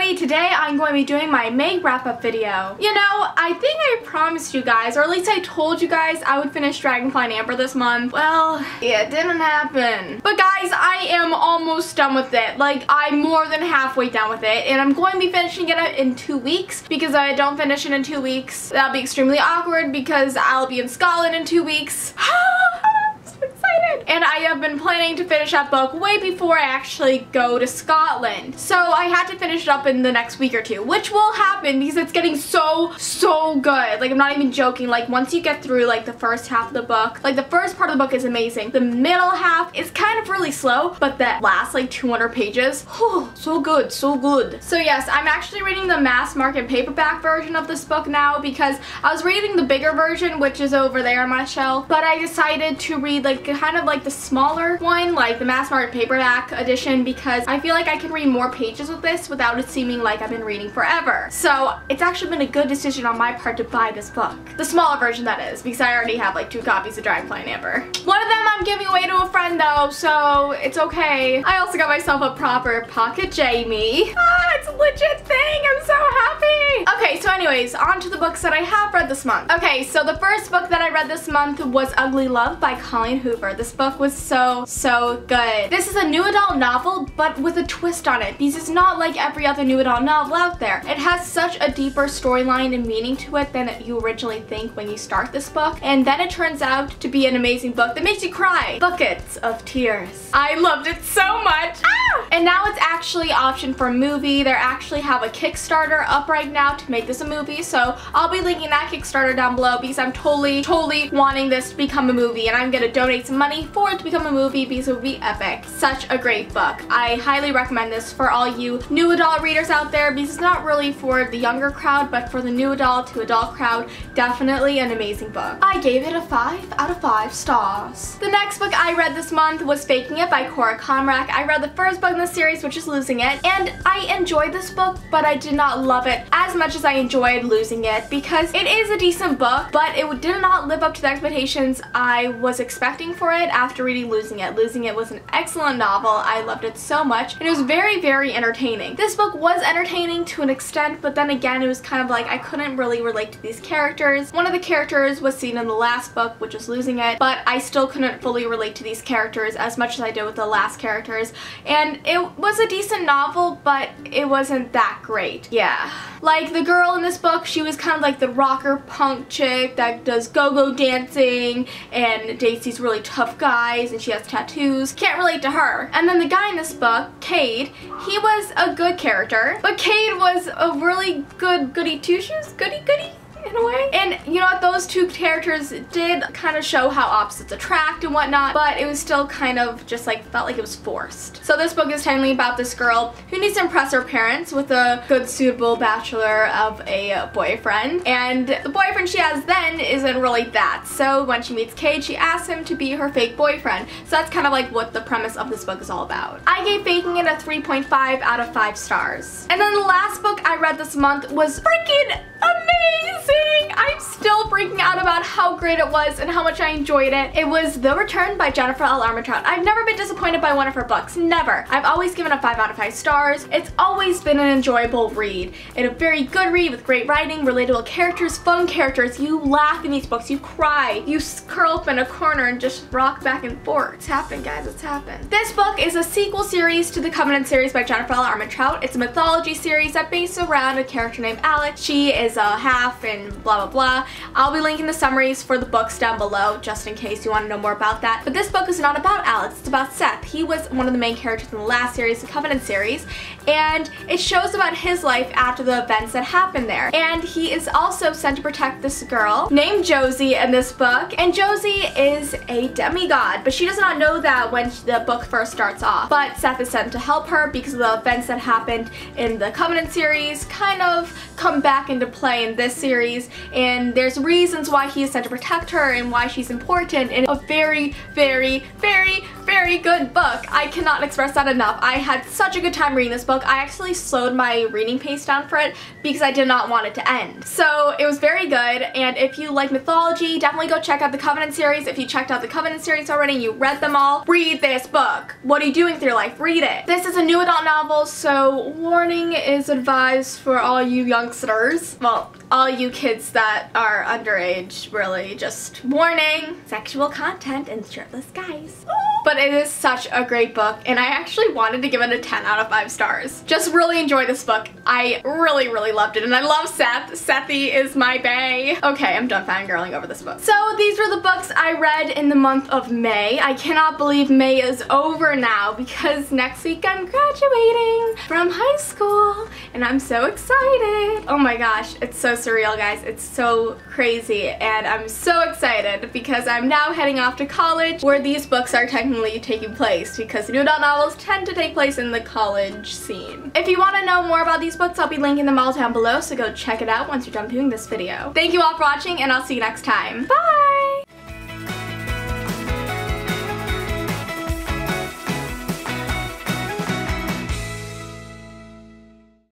everybody, today I'm going to be doing my May wrap-up video. You know, I think I promised you guys, or at least I told you guys I would finish Dragonfly and Amber this month. Well, it didn't happen. But guys, I am almost done with it. Like, I'm more than halfway done with it, and I'm going to be finishing it in 2 weeks, because if I don't finish it in 2 weeks, that'll be extremely awkward because I'll be in Scotland in 2 weeks. And I have been planning to finish that book way before I actually go to Scotland. So I had to finish it up in the next week or two, which will happen because it's getting so good. Like, I'm not even joking. Like, once you get through like the first half of the book, like the first part of the book is amazing. The middle half is kind of really slow, but that last like 200 pages, whew, so good, so good. So yes, I'm actually reading the mass market paperback version of this book now because I was reading the bigger version, which is over there on my shelf, but I decided to read like kind of like the smaller one, like the mass market paperback edition, because I feel like I can read more pages with this without it seeming like I've been reading forever. So it's actually been a good decision on my part to buy this book. The smaller version, that is, because I already have like 2 copies of Dragonfly and Amber. One of them I'm giving away to a friend though, so it's okay. I also got myself a proper pocket Jamie. Ah, it's a legit thing. I'm so happy. Okay, so anyways, on to the books that I have read this month. Okay, so the first book that I read this month was Ugly Love by Colleen Hoover. This book was so good. This is a new adult novel, but with a twist on it, because it's not like every other new adult novel out there. It has such a deeper storyline and meaning to it than you originally think when you start this book, and then it turns out to be an amazing book that makes you cry buckets of tears. I loved it so much. Ah! And now it's actually optioned for a movie. They actually have a Kickstarter up right now to make this a movie, so I'll be linking that Kickstarter down below because I'm totally wanting this to become a movie, and I'm gonna donate some money for it to become a movie because it would be epic. Such a great book. I highly recommend this for all you new adult readers out there because it's not really for the younger crowd, but for the new adult to adult crowd, definitely an amazing book. I gave it a 5 out of 5 stars. The next book I read this month was Faking It by Cora Comrack. I read the first book in the series, which is Losing It, and I enjoyed this book, but I did not love it as much as I enjoyed Losing It because it is a decent book, but it did not live up to the expectations I was expecting for it after reading Losing It. Losing It was an excellent novel. I loved it so much, and it was very entertaining. This book was entertaining to an extent, but then again, it was kind of like I couldn't really relate to these characters. One of the characters was seen in the last book, which was Losing It, but I still couldn't fully relate to these characters as much as I did with the last characters, and it was a decent novel, but it wasn't that great. Yeah. Like, the girl in this book, she was kind of like the rocker punk chick that does go-go dancing and dates these really tough guys, and she has tattoos. Can't relate to her. And then the guy in this book, Cade, he was a good character, but Cade was a really good goody two-shoes, goody in a way. And you know what, those two characters did kind of show how opposites attract and whatnot, but it was still kind of just like, felt like it was forced. So this book is technically about this girl who needs to impress her parents with a good suitable bachelor of a boyfriend, and the boyfriend she has then isn't really that. So when she meets Cade, she asks him to be her fake boyfriend. So that's kind of like what the premise of this book is all about. I gave Faking It a 3.5 out of 5 stars. And then the last book I read this month was freaking amazing! I'm still freaking out about how great it was and how much I enjoyed it. It was The Return by Jennifer L. Armentrout. I've never been disappointed by one of her books. Never. I've always given a 5 out of 5 stars. It's always been an enjoyable read. And a very good read with great writing, relatable characters, fun characters. You laugh in these books. You cry. You curl up in a corner and just rock back and forth. It's happened, guys. It's happened. This book is a sequel series to the Covenant series by Jennifer L. Armentrout. It's a mythology series that bases around a character named Alex. She is a half and blah blah. I'll be linking the summaries for the books down below just in case you want to know more about that. But this book is not about Alex, it's about Seth. He was one of the main characters in the last series, the Covenant series, and it shows about his life after the events that happened there. And he is also sent to protect this girl named Josie in this book, and Josie is a demigod, but she does not know that when the book first starts off. But Seth is sent to help her because of the events that happened in the Covenant series kind of come back into play in this series, and there's reasons why he is sent to protect her and why she's important in a very good book. I cannot express that enough. I had such a good time reading this book. book, I actually slowed my reading pace down for it because I did not want it to end. So it was very good, and if you like mythology, definitely go check out the Covenant series. If you checked out the Covenant series already and you read them all, read this book. What are you doing with your life? Read it. This is a new adult novel, so warning is advised for all you youngsters. Well, all you kids that are underage, really, just warning. Sexual content and shirtless guys. But it is such a great book, and I actually wanted to give it a 10 out of 5 stars. Just really enjoyed this book. I really, really loved it, and I love Seth. Sethy is my bae. Okay, I'm done fangirling over this book. So these were the books I read in the month of May. I cannot believe May is over now because next week I'm graduating from high school, and I'm so excited. Oh my gosh, it's so surreal, guys. It's so crazy, and I'm so excited because I'm now heading off to college where these books are technically taking place, because new adult novels tend to take place in the college scene. If you want to know more about these books, I'll be linking them all down below, so go check it out once you're done viewing this video. Thank you all for watching, and I'll see you next time. Bye!